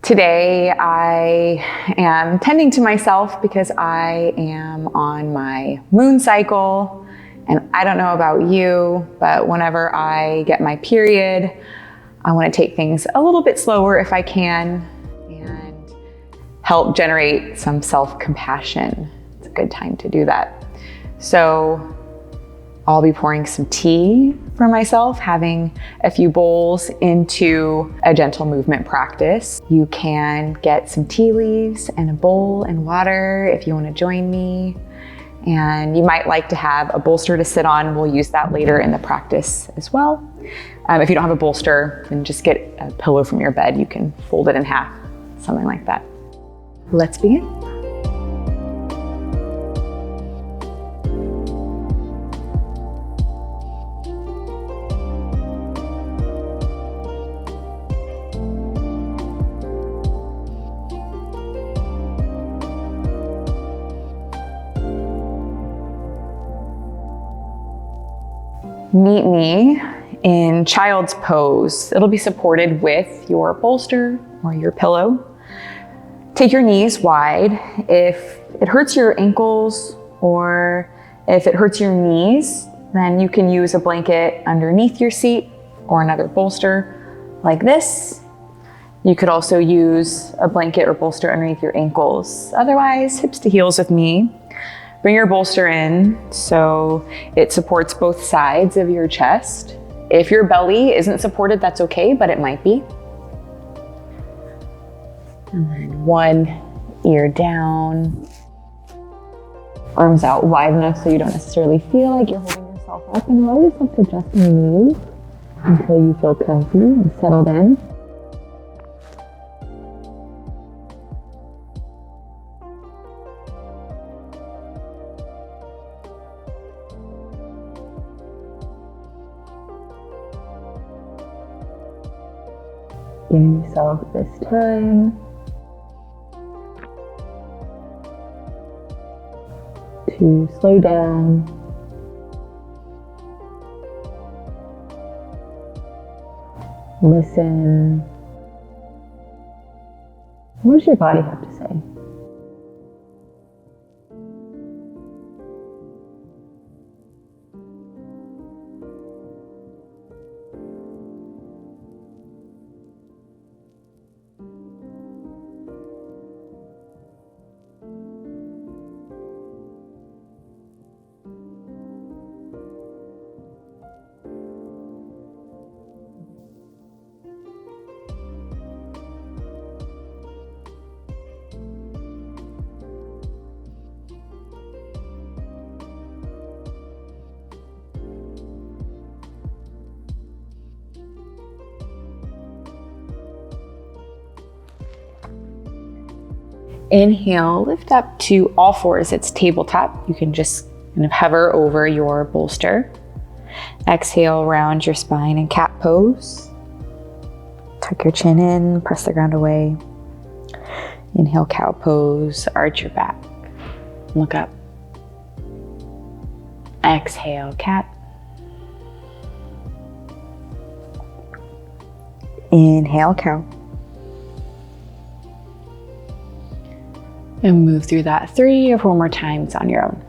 Today I am tending to myself because I am on my moon cycle, and I don't know about you, but whenever I get my period, I want to take things a little bit slower if I can and help generate some self-compassion. It's a good time to do that. So I'll be pouring some tea for myself, having a few bowls into a gentle movement practice. You can get some tea leaves and a bowl and water if you want to join me. And you might like to have a bolster to sit on. We'll use that later in the practice as well. If you don't have a bolster, then just get a pillow from your bed. You can fold it in half, something like that. Let's begin. Meet me in child's pose. It'll be supported with your bolster or your pillow. Take your knees wide. If it hurts your ankles or if it hurts your knees, then you can use a blanket underneath your seat or another bolster like this. You could also use a blanket or bolster underneath your ankles. Otherwise, hips to heels with me. Bring your bolster in so it supports both sides of your chest. If your belly isn't supported, that's okay, but it might be. And then one ear down. Arms out wide enough so you don't necessarily feel like you're holding yourself up. And allow yourself to adjust and move until you feel comfy and settled in. Giving yourself this time to slow down, listen. What does your body have to say? Inhale, lift up to all fours. It's tabletop. You can just kind of hover over your bolster. Exhale, round your spine in cat pose. Tuck your chin in, press the ground away. Inhale, cow pose, arch your back. Look up. Exhale, cat. Inhale, cow. And move through that 3 or 4 more times on your own.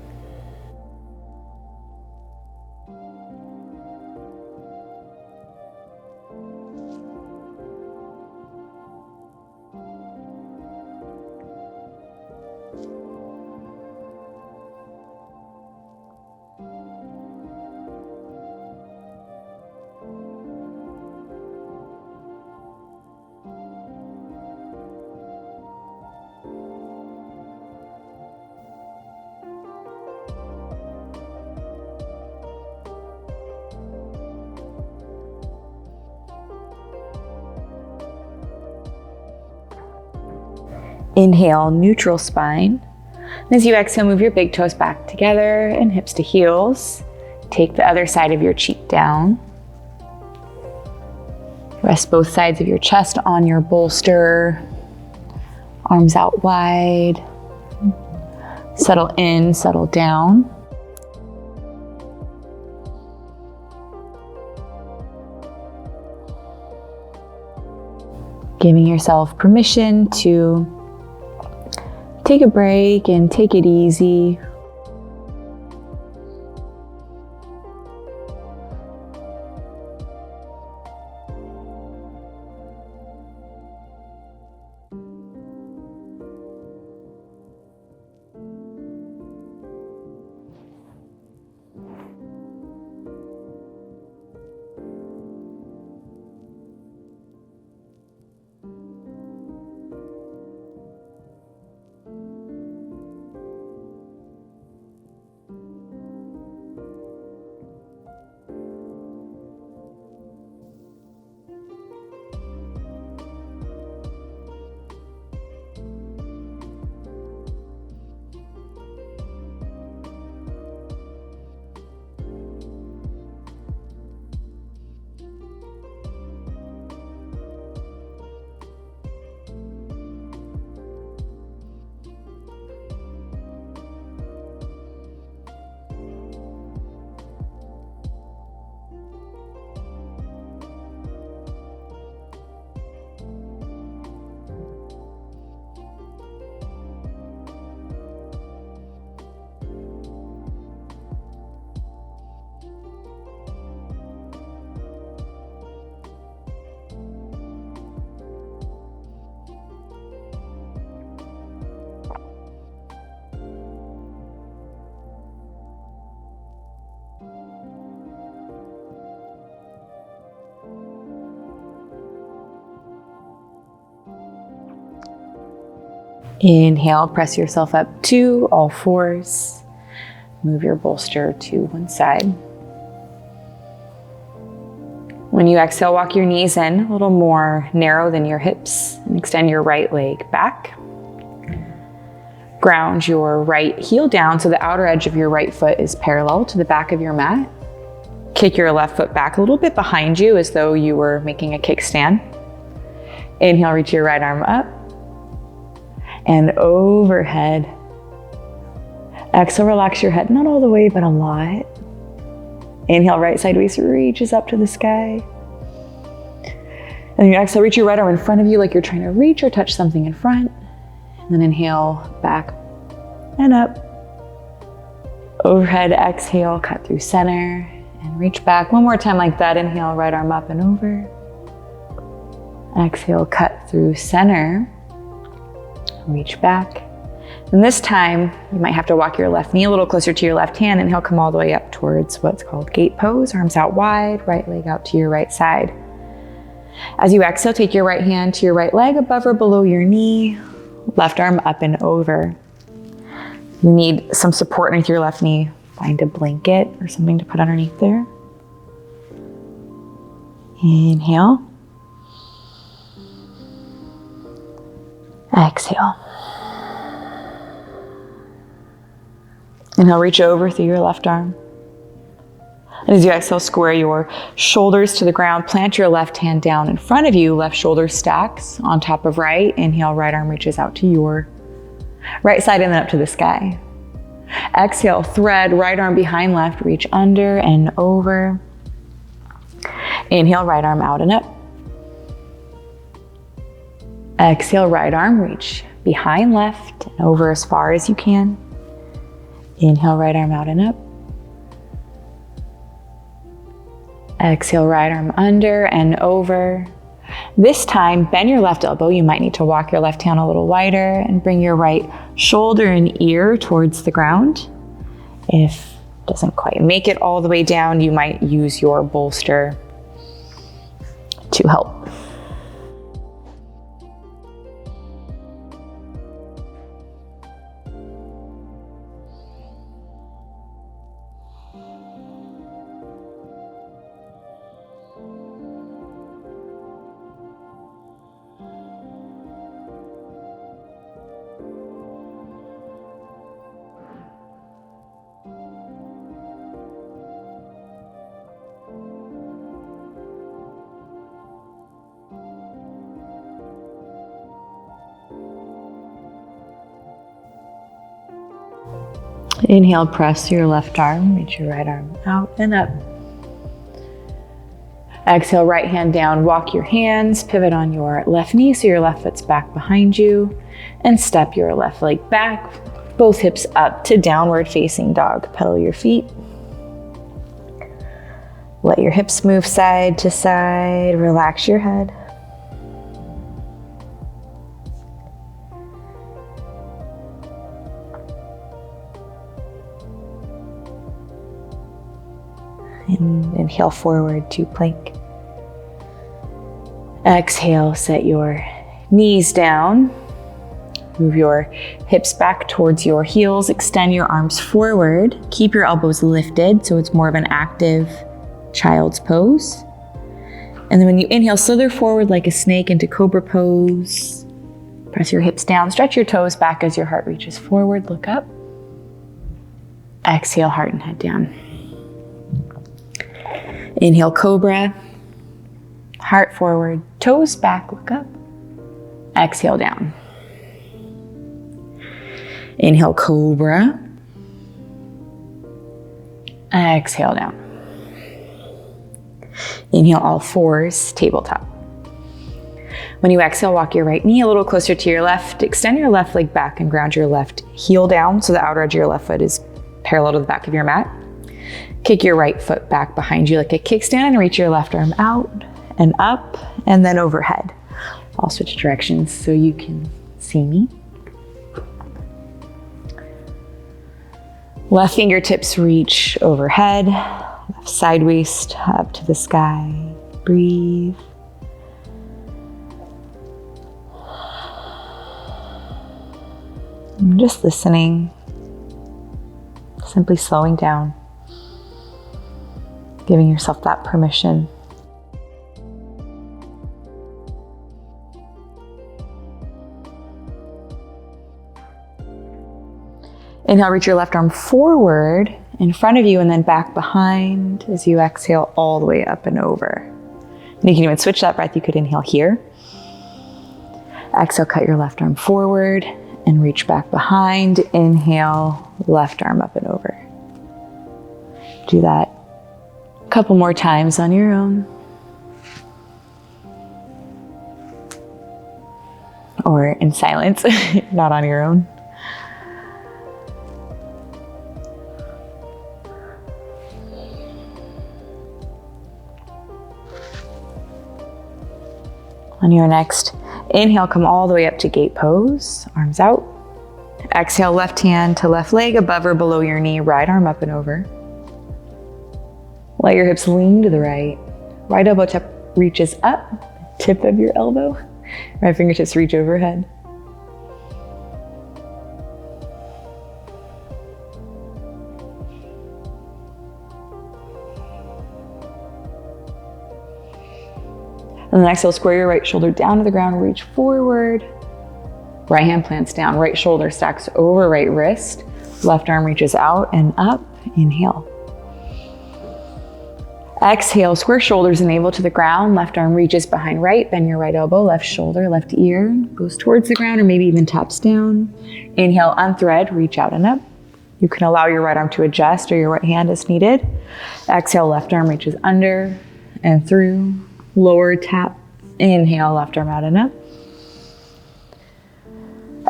Inhale, neutral spine. And as you exhale, move your big toes back together and hips to heels. Take the other side of your cheek down. Rest both sides of your chest on your bolster. Arms out wide. Settle in, settle down. Giving yourself permission to take a break and take it easy. Inhale, press yourself up to all fours. Move your bolster to one side. When you exhale, walk your knees in a little more narrow than your hips and extend your right leg back. Ground your right heel down so the outer edge of your right foot is parallel to the back of your mat. Kick your left foot back a little bit behind you as though you were making a kickstand. Inhale, reach your right arm up and overhead. Exhale, relax your head, not all the way, but a lot. Inhale, right sideways reaches up to the sky. And then you exhale, reach your right arm in front of you like you're trying to reach or touch something in front. And then inhale, back and up. Overhead, exhale, cut through center and reach back. One more time like that. Inhale, right arm up and over. Exhale, cut through center. Reach back. And this time, you might have to walk your left knee a little closer to your left hand. Inhale, come all the way up towards what's called gate pose. Arms out wide, right leg out to your right side. As you exhale, take your right hand to your right leg above or below your knee. Left arm up and over. You need some support underneath your left knee. Find a blanket or something to put underneath there. Inhale. Exhale. Inhale, reach over through your left arm. And as you exhale, square your shoulders to the ground. Plant your left hand down in front of you. Left shoulder stacks on top of right. Inhale, right arm reaches out to your right side and then up to the sky. Exhale, thread right arm behind left. Reach under and over. Inhale, right arm out and up. Exhale, right arm, reach behind left and over as far as you can. Inhale, right arm out and up. Exhale, right arm under and over. This time, bend your left elbow. You might need to walk your left hand a little wider and bring your right shoulder and ear towards the ground. If it doesn't quite make it all the way down, you might use your bolster to help. Inhale, press your left arm, reach your right arm out and up. Exhale, right hand down, walk your hands, pivot on your left knee so your left foot's back behind you, and step your left leg back, both hips up to downward facing dog. Pedal your feet. Let your hips move side to side, relax your head. And inhale forward to plank. Exhale, set your knees down. Move your hips back towards your heels. Extend your arms forward. Keep your elbows lifted so it's more of an active child's pose. And then when you inhale, slither forward like a snake into cobra pose. Press your hips down. Stretch your toes back as your heart reaches forward. Look up. Exhale, heart and head down. Inhale, cobra. Heart forward, toes back, look up. Exhale, down. Inhale, cobra. Exhale, down. Inhale, all fours, tabletop. When you exhale, walk your right knee a little closer to your left. Extend your left leg back and ground your left heel down so the outer edge of your left foot is parallel to the back of your mat. Kick your right foot back behind you like a kickstand and reach your left arm out and up and then overhead. I'll switch directions so you can see me. Left fingertips reach overhead, left side waist up to the sky. Breathe. I'm just listening, simply slowing down, giving yourself that permission. Inhale, reach your left arm forward in front of you and then back behind as you exhale all the way up and over. And you can even switch that breath. You could inhale here. Exhale, cut your left arm forward and reach back behind. Inhale, left arm up and over. Do that a couple more times on your own. Or in silence, not on your own. On your next inhale, come all the way up to gate pose, arms out. Exhale, left hand to left leg, above or below your knee, right arm up and over. Let your hips lean to the right. Right elbow reaches up, tip of your elbow. Right fingertips reach overhead. And then exhale, square your right shoulder down to the ground, reach forward. Right hand plants down, right shoulder stacks over right wrist. Left arm reaches out and up. Inhale. Exhale, square shoulders and navel to the ground. Left arm reaches behind right, bend your right elbow, left shoulder, left ear goes towards the ground or maybe even taps down. Inhale, unthread, reach out and up. You can allow your right arm to adjust or your right hand as needed. Exhale, left arm reaches under and through. Lower tap, inhale, left arm out and up.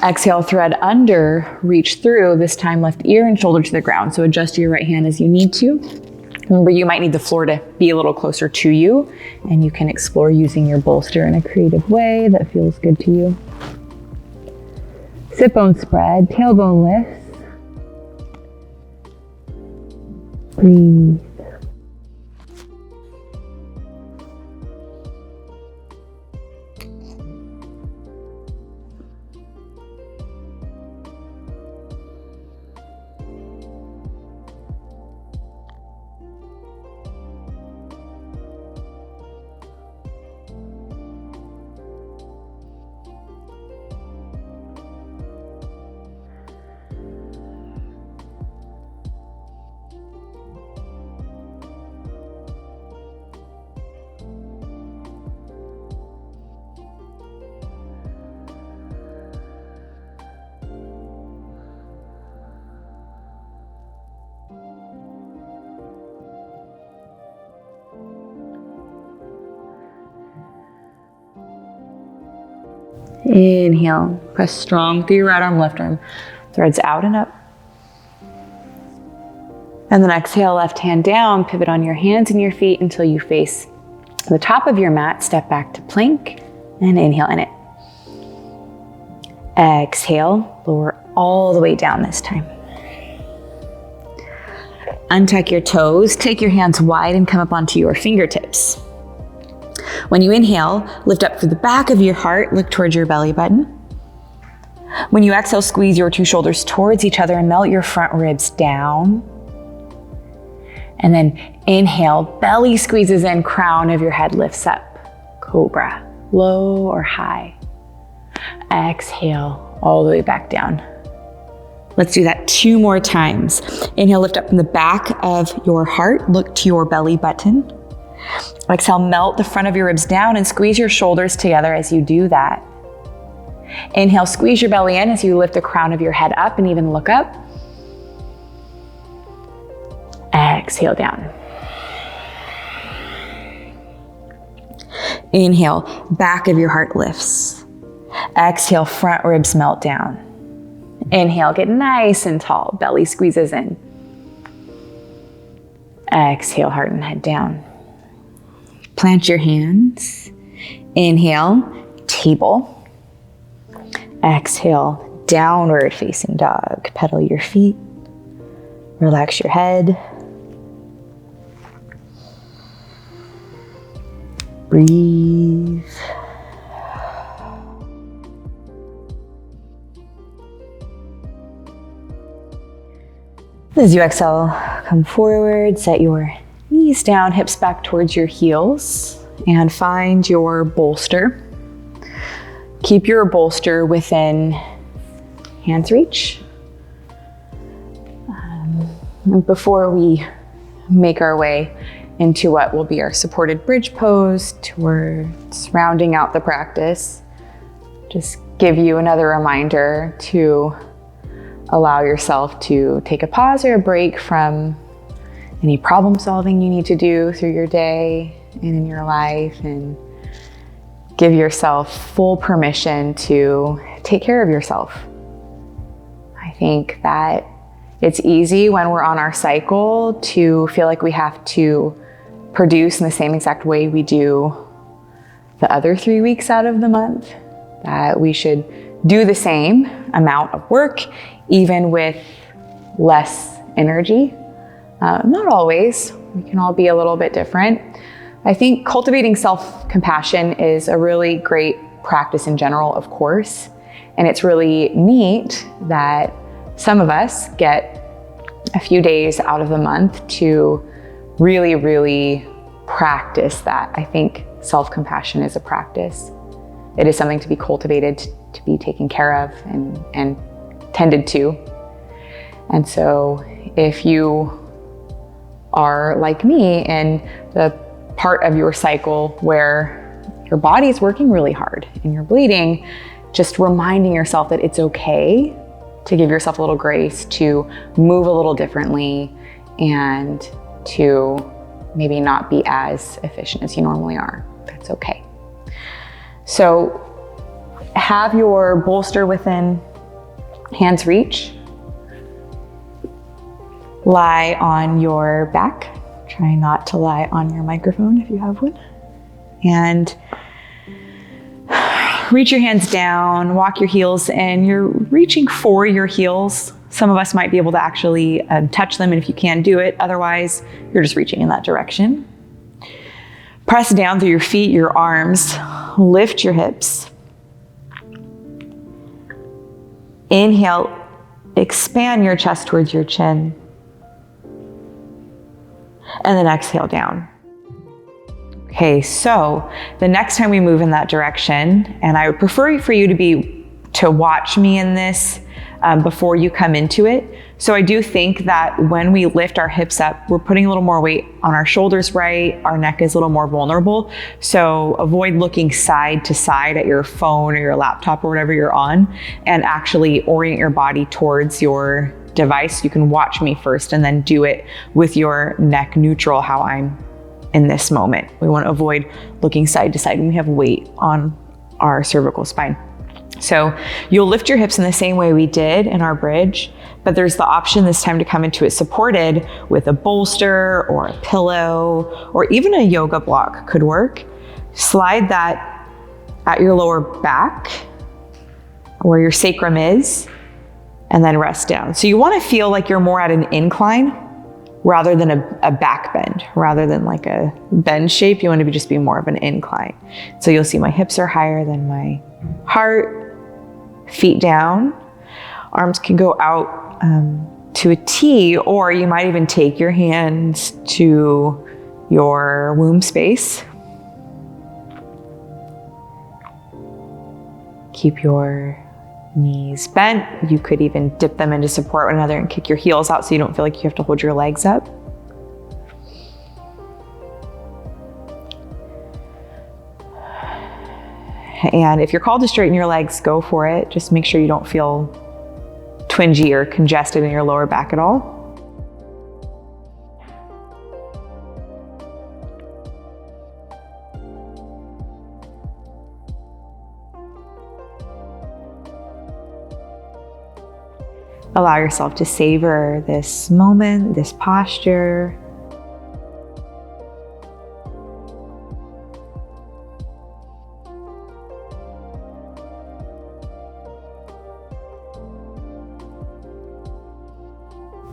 Exhale, thread under, reach through, this time left ear and shoulder to the ground. So adjust your right hand as you need to. Remember, you might need the floor to be a little closer to you, and you can explore using your bolster in a creative way that feels good to you. Sit bone spread, tailbone lifts. Breathe. Inhale, press strong through your right arm, left arm. Threads out and up. And then exhale, left hand down, pivot on your hands and your feet until you face the top of your mat. Step back to plank and inhale in it. Exhale, lower all the way down this time. Untuck your toes, take your hands wide and come up onto your fingertips. When you inhale, lift up through the back of your heart, look towards your belly button. When you exhale, squeeze your two shoulders towards each other and melt your front ribs down. And then inhale, belly squeezes in, crown of your head lifts up. Cobra, low or high. Exhale, all the way back down. Let's do that 2 more times. Inhale, lift up from the back of your heart, look to your belly button. Exhale, melt the front of your ribs down and squeeze your shoulders together as you do that. Inhale, squeeze your belly in as you lift the crown of your head up and even look up. Exhale down. Inhale, back of your heart lifts. Exhale, front ribs melt down. Inhale, get nice and tall, belly squeezes in. Exhale, heart and head down. Plant your hands. Inhale, table. Exhale, downward facing dog. Pedal your feet. Relax your head. Breathe. As you exhale, come forward, set your knees down, hips back towards your heels, and find your bolster. Keep your bolster within hand's reach. Before we make our way into what will be our supported bridge pose towards rounding out the practice, just give you another reminder to allow yourself to take a pause or a break from any problem solving you need to do through your day and in your life, and give yourself full permission to take care of yourself. I think that it's easy when we're on our cycle to feel like we have to produce in the same exact way we do the other 3 weeks out of the month, that we should do the same amount of work, even with less energy. Not always. We can all be a little bit different. I think cultivating self-compassion is a really great practice in general, of course. And it's really neat that some of us get a few days out of the month to really, really practice that. I think self-compassion is a practice. It is something to be cultivated, to be taken care of and tended to. And so if you are like me in the part of your cycle where your body's working really hard and you're bleeding, just reminding yourself that it's okay to give yourself a little grace, to move a little differently, and to maybe not be as efficient as you normally are. That's okay. So have your bolster within hand's reach. Lie on your back. Try not to lie on your microphone if you have one. And reach your hands down, walk your heels in. You're reaching for your heels. Some of us might be able to actually touch them, and if you can, do it. Otherwise, you're just reaching in that direction. Press down through your feet, your arms. Lift your hips. Inhale, expand your chest towards your chin. And then exhale down. Okay, so the next time we move in that direction, and I would prefer for you to watch me in this before you come into it. So I do think that when we lift our hips up, we're putting a little more weight on our shoulders, right? Our neck is a little more vulnerable. So avoid looking side to side at your phone or your laptop or whatever you're on, and actually orient your body towards your device. You can watch me first and then do it with your neck neutral, how I'm in this moment. We want to avoid looking side to side when we have weight on our cervical spine. So you'll lift your hips in the same way we did in our bridge, but there's the option this time to come into it supported with a bolster or a pillow, or even a yoga block could work. Slide that at your lower back, where your sacrum is, and then rest down. So you want to feel like you're more at an incline rather than a back bend. Rather than like a bend shape, you want to just be more of an incline. So you'll see my hips are higher than my heart, feet down. Arms can go out to a T, or you might even take your hands to your womb space. Keep your knees bent. You could even dip them in to support one another and kick your heels out so you don't feel like you have to hold your legs up. And if you're called to straighten your legs, go for it. Just make sure you don't feel twingy or congested in your lower back at all. Allow yourself to savor this moment, this posture.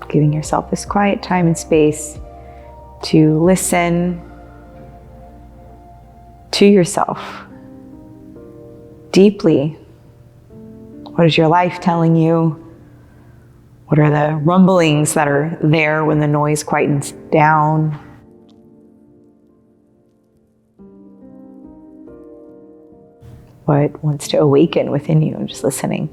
Giving yourself this quiet time and space to listen to yourself deeply. What is your life telling you? What are the rumblings that are there when the noise quietens down? What wants to awaken within you? Just listening.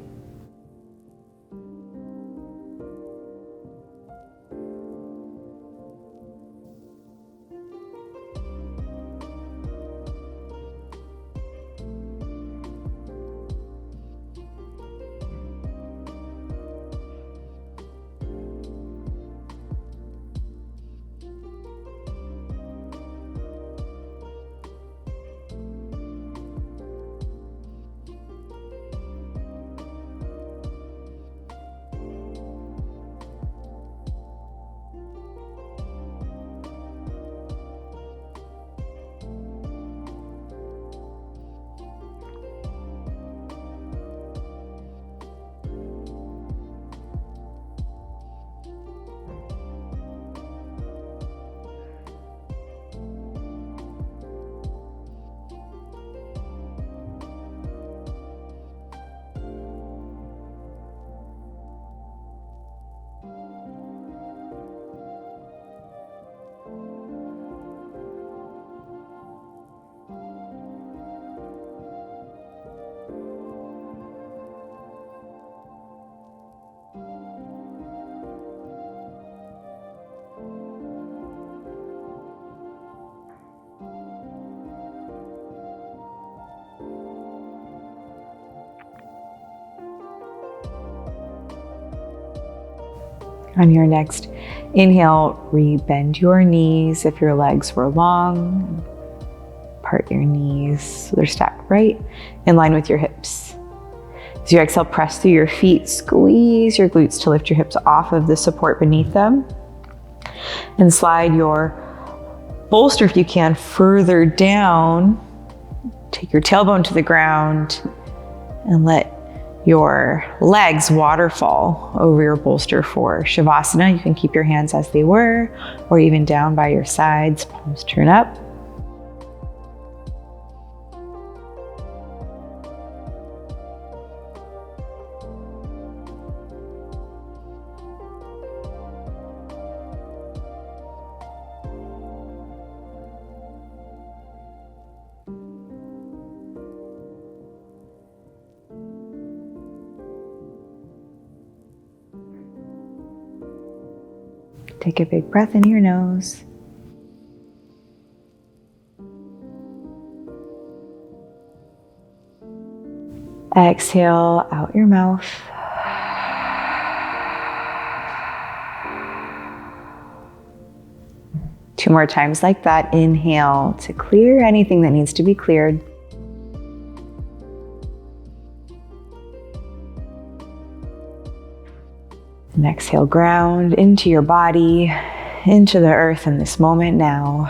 On your next inhale, re-bend your knees if your legs were long. Part your knees so they're stacked right in line with your hips. As you exhale, press through your feet, squeeze your glutes to lift your hips off of the support beneath them. And slide your bolster, if you can, further down. Take your tailbone to the ground and let your legs waterfall over your bolster for Shavasana. You can keep your hands as they were, or even down by your sides, palms turn up. Take a big breath in your nose. Exhale out your mouth. Two more times like that. Inhale to clear anything that needs to be cleared. And exhale, ground into your body, into the earth in this moment now.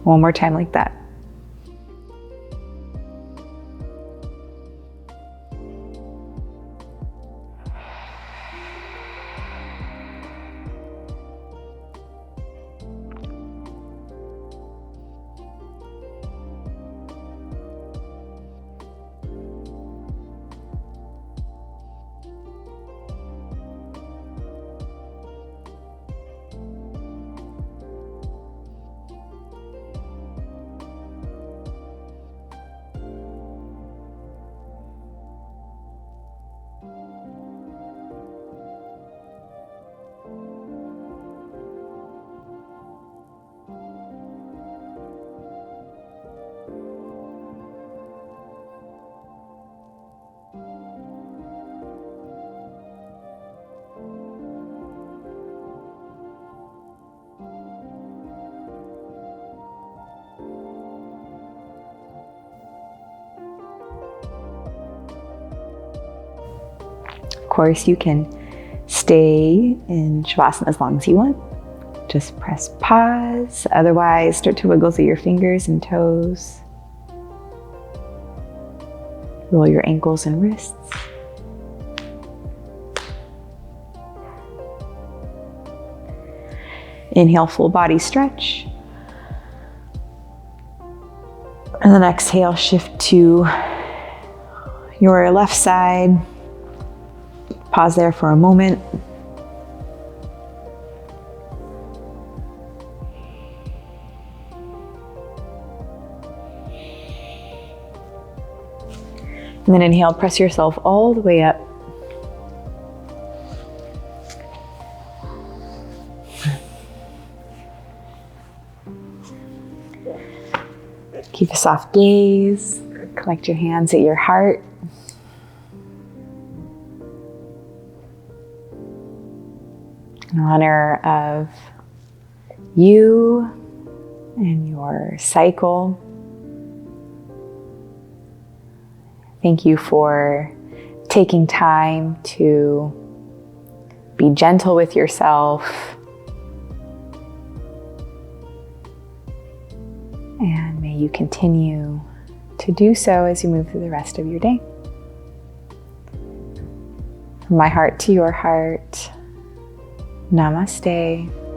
One more time like that. Of course, you can stay in Shavasana as long as you want. Just press pause. Otherwise, start to wiggle through your fingers and toes. Roll your ankles and wrists. Inhale, full body stretch. And then exhale, shift to your left side. Pause there for a moment. And then inhale, press yourself all the way up. Keep a soft gaze. Collect your hands at your heart. In honor of you and your cycle. Thank you for taking time to be gentle with yourself. And may you continue to do so as you move through the rest of your day. From my heart to your heart, namaste.